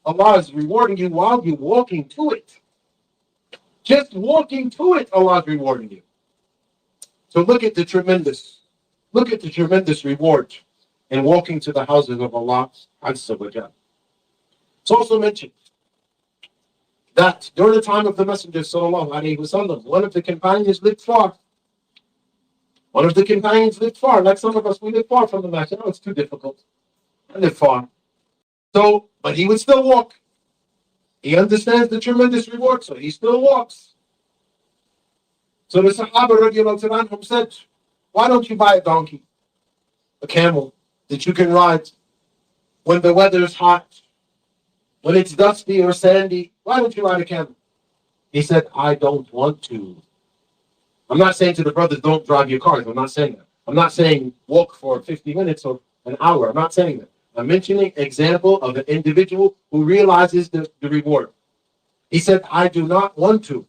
Allah is rewarding you while you're walking to it. Just walking to it, Allah is rewarding you. So look at the tremendous reward in walking to the houses of Allah Azza wa Jal. It's also mentioned that during the time of the Messenger Sallallahu Alaihi Wasallam, one of the companions lived far. Like some of us, we live far from the Masjid. Oh, it's too difficult. I live far. So, but he would still walk. He understands the tremendous reward, so he still walks. So the Sahaba radiallahu anhum said, why don't you buy a donkey, a camel, that you can ride when the weather is hot, when it's dusty or sandy? Why don't you ride a camel? He said, I don't want to. I'm not saying to the brothers, don't drive your cars. I'm not saying that. I'm not saying walk for 50 minutes or an hour. I'm not saying that. I'm mentioning an example of an individual who realizes the reward. He said, I do not want to.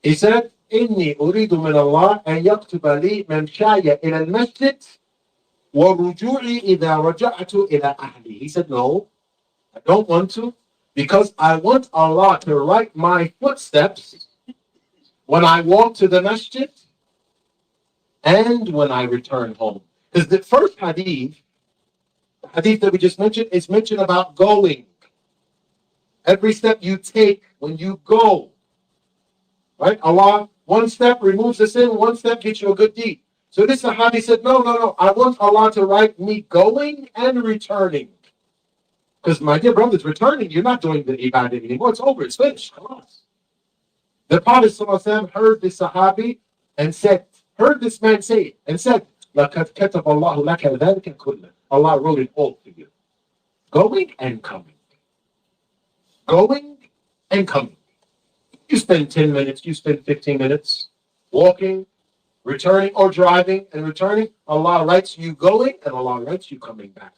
He said, إِنِّي أُرِيدُ مِنَ اللَّهِ أَنْ يَكْتُبَ لِي مَمْشَايَ إِلَى الْمَسْجِدِ وَرُجُوعِي إِذَا رَجَعْتُ إِلَى أَهْلِي. He said, no, I don't want to, because I want Allah to write my footsteps when I walk to the masjid and when I return home. Because the first hadith that we just mentioned, is mentioned about going. Every step you take when you go. Right? Allah, one step removes the sin, one step gets you a good deed. So this Sahabi said, no, I want Allah to write me going and returning. Because my dear brothers, returning, you're not doing the ibadah anymore. It's over, it's finished. The Prophet ﷺ heard this Sahabi and said, heard this man say it, and said, لَقَدْ كَتَبَ اللَّهُ لَكَ ذَلِكَ كُلَّهُ. Allah wrote it all for you. Going and coming. Going and coming. You spend 10 minutes, you spend 15 minutes walking, returning, or driving and returning. Allah writes you going and Allah writes you coming back.